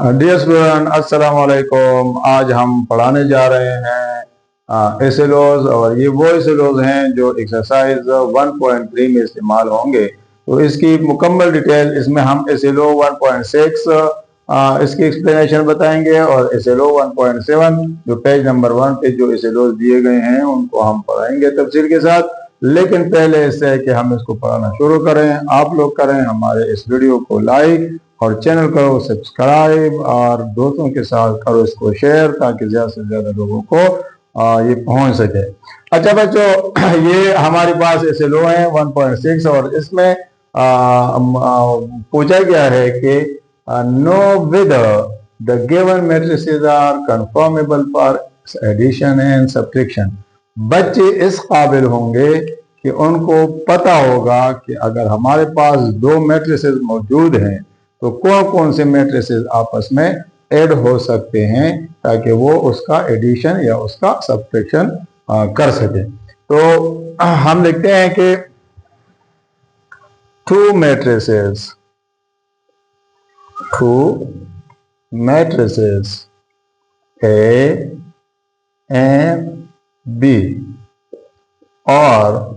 Dear student, अस्सलाम वालेकुम। आज हम पढ़ाने जा रहे हैं एसएलओज, और ये वो एसएलओज हैं जो एक्सरसाइज 1.3 में इस्तेमाल होंगे। तो इसकी मुकम्मल डिटेल इसमें हम एसएलओ 1.6 इसकी एक्सप्लेनेशन बताएंगे, और एसएलओ 1.7 जो पेज नंबर 1 पे जो एसएलओज दिए गए हैं उनको हम पढ़ाएंगे तफसील के साथ। लेकिन पहले इससे कि हम इसको पढ़ाना शुरू करें, आप लोग करें हमारे इस वीडियो को लाइक और चैनल करो सब्सक्राइब, और दोस्तों के साथ करो इसको शेयर, ताकि ज़्यादा से ज़्यादा लोगों को ये पहुंच सके। अच्छा बच्चों, ये हमारे पास एसएलओ है 1.6, और इसमें पूछा गया है कि know with the given matrices are conformable for addition and subtraction. बच्चे इस काबिल होंगे कि उनको पता होगा कि अगर हमारे पास दो मैट्रिसेस मौजूद हैं तो कौन कौन से मैट्रिसेस आपस में ऐड हो सकते हैं, ताकि वो उसका एडिशन या उसका सब्ट्रैक्शन कर सके। तो हम लिखते हैं कि two matrices A and B और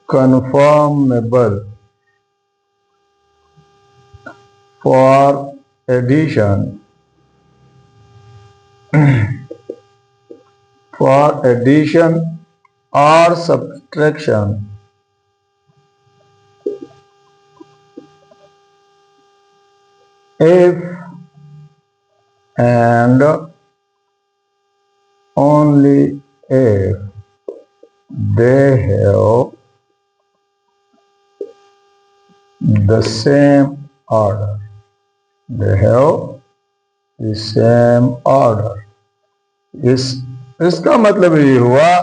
conformable for addition or subtraction if and only if they have the same order. इसका मतलब ये हुआ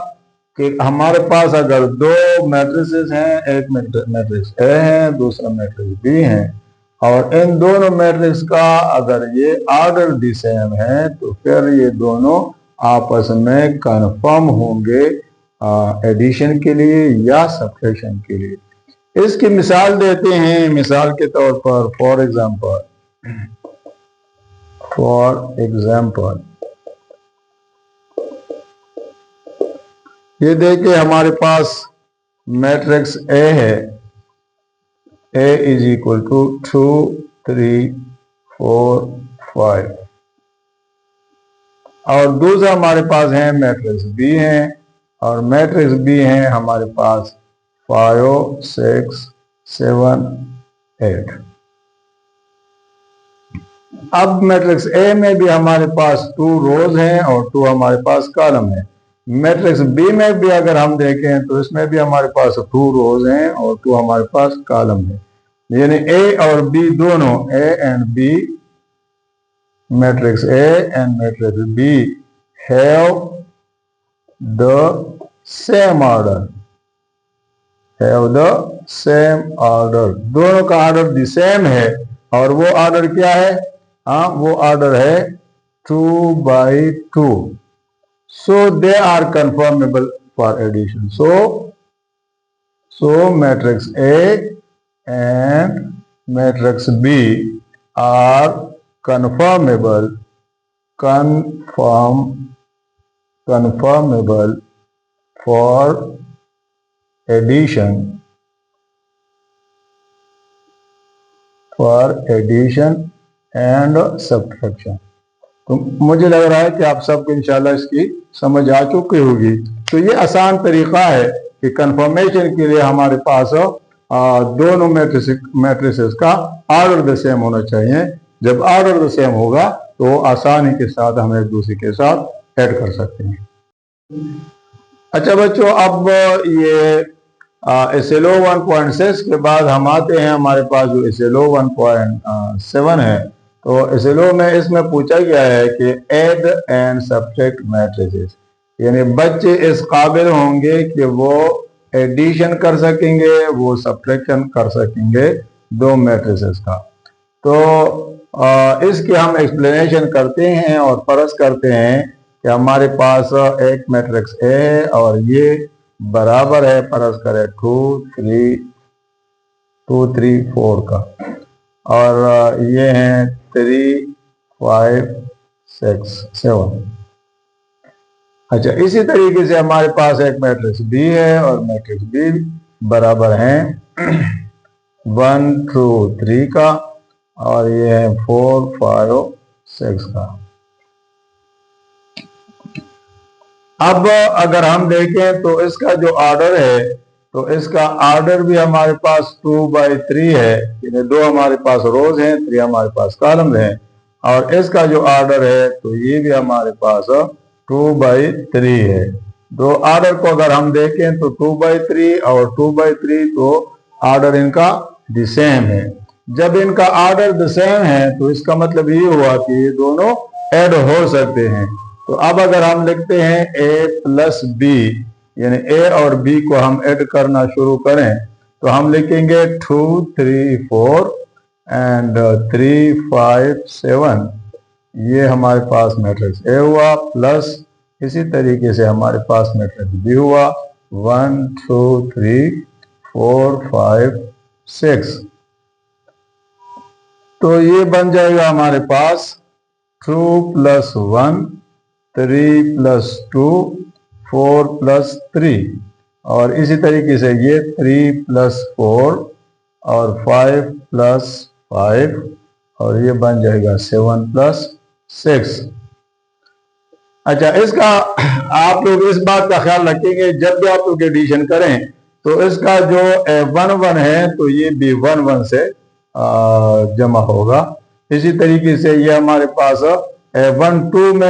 कि हमारे पास अगर दो मैट्रिसेस हैं, एक मैट्रिक्स ए है, दूसरा मैट्रिक्स बी है, और इन दोनों मैट्रिक्स का अगर ये ऑर्डर दी सेम है, तो फिर ये दोनों आपस में कन्फर्म होंगे एडिशन के लिए या सब्ट्रैक्शन के लिए। इसकी मिसाल देते हैं। मिसाल के तौर पर फॉर एग्जाम्पल ये देखिए, हमारे पास मैट्रिक्स ए है, ए इज इक्वल टू 2 3 4 5, और दूसरा हमारे पास है मैट्रिक्स बी है, और मैट्रिक्स बी है हमारे पास 5 6 7 8। अब मैट्रिक्स ए में भी हमारे पास 2 रोज हैं और 2 हमारे पास कॉलम है। मैट्रिक्स बी में भी अगर हम देखें तो इसमें भी हमारे पास 2 रोज हैं और 2 हमारे पास कॉलम है। यानी ए और बी दोनों, A and B, matrix A and matrix B have the same order, दोनों का ऑर्डर द सेम है, और वो ऑर्डर क्या है? वो ऑर्डर है 2/2। So they are conformable for addition. So matrix A and matrix B are conformable for addition and subtraction. तो मुझे लग रहा है कि आप सबको इंशाल्लाह इसकी समझ आ चुकी होगी। तो ये आसान तरीका है कि कंफर्मेशन के लिए हमारे पास दोनों मैट्रिसेस का ऑर्डर द सेम होना चाहिए। जब ऑर्डर द सेम होगा तो आसानी के साथ हम एक दूसरे के साथ ऐड कर सकते हैं। अच्छा बच्चों, अब ये एसएलओ 1.6 के बाद हम आते हैं हमारे पास जो एसएलओ 1.7 है। तो एसएलओ में इसमें पूछा गया है कि ऐड एंड सब्ट्रैक्ट मैट्रिसेस, यानी बच्चे इस काबिल होंगे कि वो एडिशन कर सकेंगे, वो सब्ट्रैक्शन कर सकेंगे दो मैट्रिसेस का। तो इसकी हम एक्सप्लेनेशन करते हैं और फर्ज करते हैं कि हमारे पास एक मैट्रिक्स ए है और ये बराबर है, फर्ज करें 2 3 4 का। और ये हैं 3, 5, 6, 7। अच्छा, इसी तरीके से हमारे पास एक मैट्रिक्स बी है और मैट्रिक्स बी बराबर है 1, 2, 3 का, और ये है 4, 5, 6 का। अब अगर हम देखें तो इसका जो ऑर्डर है, तो इसका ऑर्डर भी हमारे पास 2/3 है, यानी 2 हमारे पास रोज हैं, 3 हमारे पास कॉलम हैं, और इसका जो ऑर्डर है तो ये भी हमारे पास 2/3 है। तो ऑर्डर को अगर हम देखें तो 2/3 और 2/3, तो ऑर्डर इनका द सेम है। जब इनका ऑर्डर द सेम है तो इसका मतलब ये हुआ कि ये दोनों ऐड हो सकते हैं। तो अब अगर हम लिखते हैं a प्लस बी, यानी a और b को हम ऐड करना शुरू करें, तो हम लिखेंगे 2, 3, 4 एंड 3, 5, 7। ये हमारे पास मैट्रिक्स A हुआ, प्लस इसी तरीके से हमारे पास मैट्रिक्स B हुआ 1, 2, 3, 4, 5, 6। तो ये बन जाएगा हमारे पास 2 + 1, 3 + 2, 4 + 3, और इसी तरीके से ये 3 + 4 और 5 + 5, और ये बन जाएगा 7 + 6। अच्छा, इसका आप लोग इस बात का ख्याल रखेंगे, जब भी आप लोग एडिशन करें तो इसका जो 1, 1 है तो ये भी 1, 1 से जमा होगा। इसी तरीके से ये हमारे पास 1, 2 में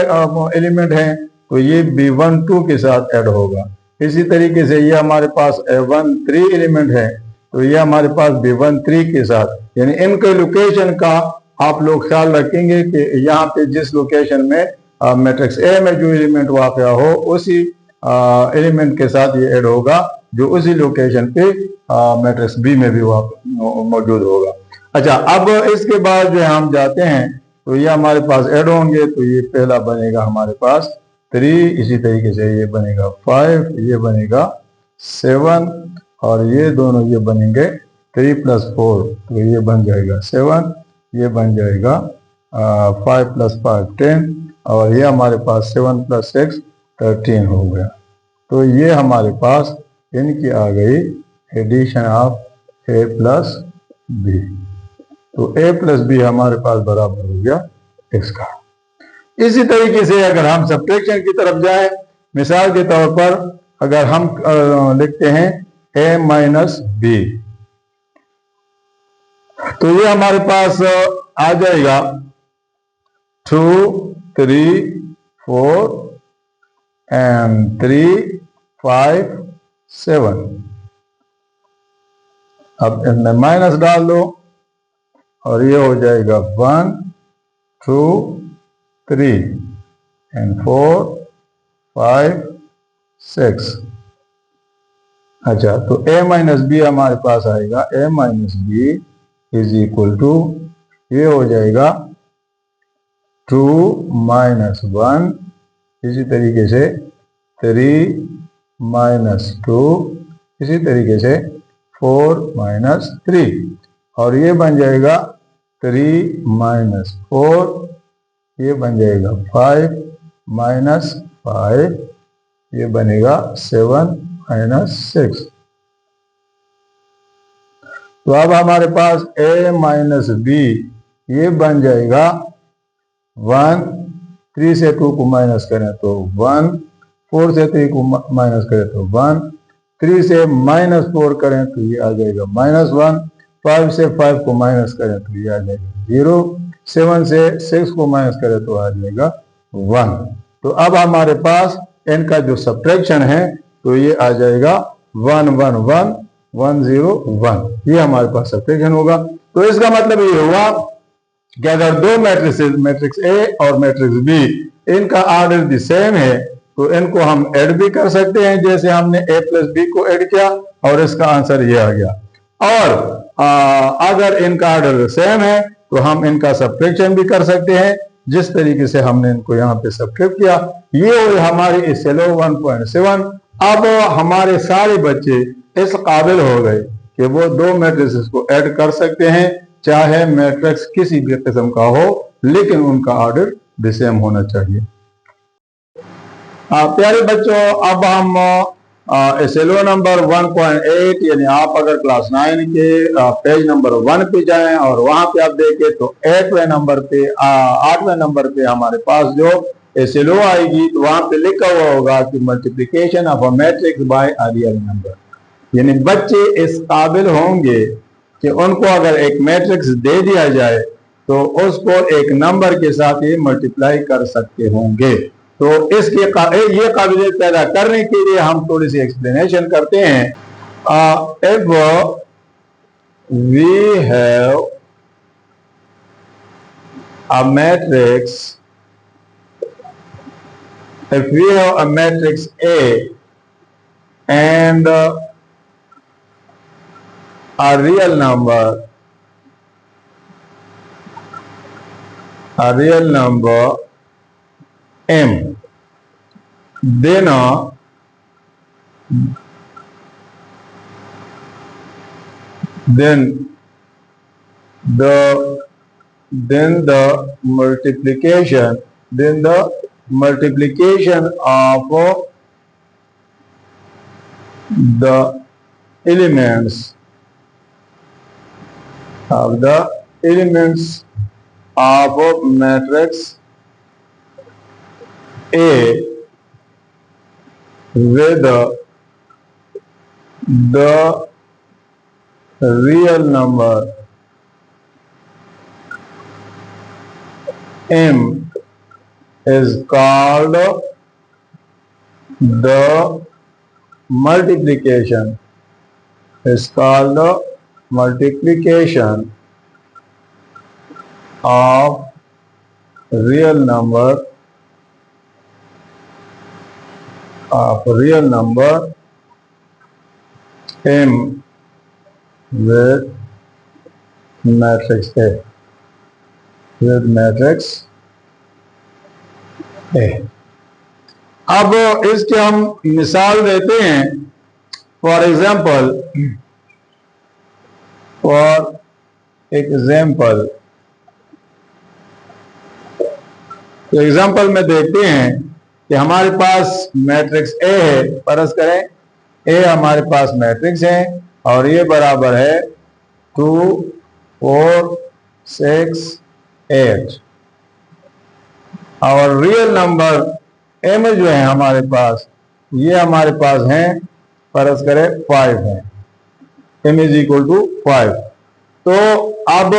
एलिमेंट है तो ये भी 1, 2 के साथ ऐड होगा। इसी तरीके से ये हमारे पास 1, 3 एलिमेंट है तो ये हमारे पास भी 1, 3 के साथ, यानी इनके लोकेशन का आप लोग ख्याल रखेंगे कि यहाँ पे जिस लोकेशन में मैट्रिक्स ए में जो एलिमेंट वाक़या हो उसी एलिमेंट के साथ ये ऐड होगा जो उसी लोकेशन पे मैट्रिक्स बी में भी मौजूद होगा। अच्छा, अब इसके बाद जो हम जाते हैं तो ये हमारे पास ऐड होंगे, तो ये पहला बनेगा हमारे पास 3, इसी तरीके से ये बनेगा 5, ये बनेगा 7, और ये दोनों ये बनेंगे 3 + 4, तो ये बन जाएगा 7, ये बन जाएगा 5 + 5 10, और ये हमारे पास 7 + 6 13 हो गया। तो ये हमारे पास इनकी आ गई एडिशन ऑफ a + b। तो a + b हमारे पास बराबर हो गया इसका। इसी तरीके से अगर हम सब्ट्रैक्शन की तरफ जाएं, मिसाल के तौर पर अगर हम लिखते हैं a - b, तो ये हमारे पास आ जाएगा 2, 3, 4 एंड 3, 5, 7। अब इसमें माइनस डाल दो और ये हो जाएगा 1, 2, 3 एंड 4, 5, 6। अच्छा, तो a - b हमारे पास आएगा a - b is equal to, ये हो जाएगा 2 - 1, इसी तरीके से 3 - 2, इसी तरीके से 4 - 3, और ये बन जाएगा 3 - 4, ये बन जाएगा 5 - 5, ये बनेगा 7 - 6। तो अब हमारे पास a - b ये बन जाएगा 1, 3 से 2 को माइनस करें तो 1, 4 से 3 को माइनस करें तो 1, 3 से -4 करें तो ये आ जाएगा -1, 5 से 5 को माइनस करें तो ये आ जाएगा 0, 7 से 6 को माइनस करें तो आ जाएगा 1। तो अब हमारे पास इनका जो सब्ट्रैक्शन है तो ये आ जाएगा 1, 1, 1, 1, 0, 1, ये हमारे पास सब्ट्रैक्शन होगा। तो इसका मतलब ये हुआ कि अगर दो मैट्रिक्स, मैट्रिक्स ए और मैट्रिक्स बी, इनका ऑर्डर द सेम है तो इनको हम ऐड भी कर सकते हैं, जैसे हमने a + b को ऐड किया और इसका आंसर ये आ गया। और अगर इनका ऑर्डर सेम है तो हम इनका सब्ट्रैक्शन भी कर सकते हैं, जिस तरीके से हमने इनको यहाँ पे सब्ट्रैक्ट किया। ये हुई हमारी SLO 1.7। अब हमारे सारे बच्चे इस काबिल हो गए कि वो दो मैट्रिसेस को ऐड कर सकते हैं चाहे मैट्रिक्स किसी भी किस्म का हो, लेकिन उनका ऑर्डर भी सेम होना चाहिए। प्यारे बच्चों, अब हम SLO नंबर 1.8 यानी आप अगर क्लास 9 के पेज नंबर 1 पे जाएं और वहां पे आप देखें तो 8वें नंबर पे हमारे पास जो SLO आएगी तो वहां पे लिखा हुआ होगा कि multiplication of a matrix bye a real number. यानी बच्चे इस काबिल होंगे कि उनको अगर एक मैट्रिक्स दे दिया जाए तो उसको एक नंबर के साथ ही मल्टीप्लाई कर सकते होंगे। तो इसके ये काबिलियत पैदा करने के लिए हम थोड़ी सी एक्सप्लेनेशन करते हैं। If we have a matrix, if we have a matrix A and a real number M, then the multiplication of the elements of matrix A with the real number M is called the multiplication of real number M with matrix A, अब इसके हम मिसाल देते हैं। For example में देखते हैं कि हमारे पास मैट्रिक्स ए है। फर्ज करें ए हमारे पास मैट्रिक्स है और ये बराबर है 2 4 6 8 और रियल नंबर एम जो है हमारे पास, ये हमारे पास हैं फर्ज करें 5 है, m इज इक्वल टू 5। तो अब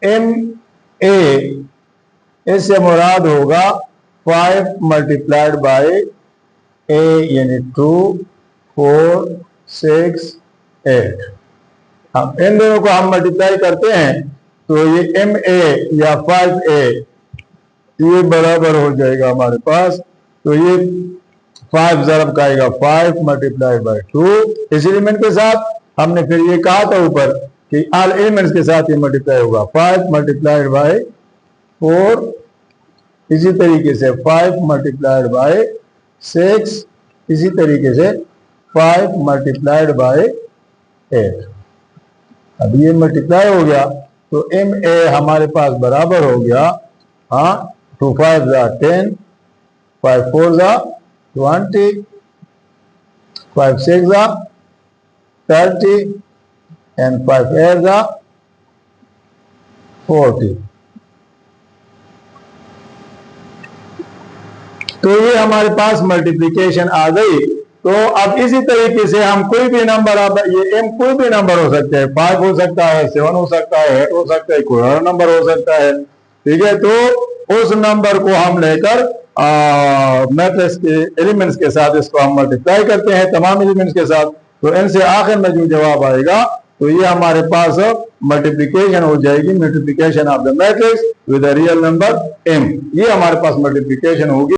एम ए इससे मुराद होगा 5 मल्टीप्लाइड बाय ए यानी 2 4 6 8। अब इन दोनों को हम मल्टीप्लाई करते हैं तो ये एम ए या 5a ये बराबर हो जाएगा हमारे पास। तो ये 5 ज़रब का आएगा 5 मल्टीप्लाइड बाय 2 इस एलिमेंट के साथ। हमने फिर ये कहा था ऊपर कि ऑल एलिमेंट्स के साथ ये मल्टीप्लाई होगा 5 मल्टीप्लाइड बाय 4, इसी तरीके से 5 मल्टीप्लाइड बाय 6, इसी तरीके से 5 मल्टीप्लाइड बाय 8। अब ये मल्टीप्लाई हो गया तो एम ए हमारे पास बराबर हो गया 2 5 10, 5 4 20, 5 6 30 and 5 8 40। तो ये हमारे पास मल्टीप्लिकेशन आ गई। तो अब इसी तरीके से हम कोई भी नंबर, अब ये एम कोई भी नंबर हो सकता है, 5 हो सकता है, 7 हो सकता है, 8 हो सकता है, कोई और नंबर हो सकता है। ठीक है, तो उस नंबर को हम लेकर मैट्रिक्स के एलिमेंट्स के साथ इसको हम मल्टीप्लाई करते हैं तमाम एलिमेंट्स के साथ। तो इनसे आखिर में जो जवाब आएगा तो ये हमारे पास मल्टीप्लिकेशन हो जाएगी, multiplication of the matrix with the real number m। ये हमारे पास मल्टीप्लिकेशन होगी।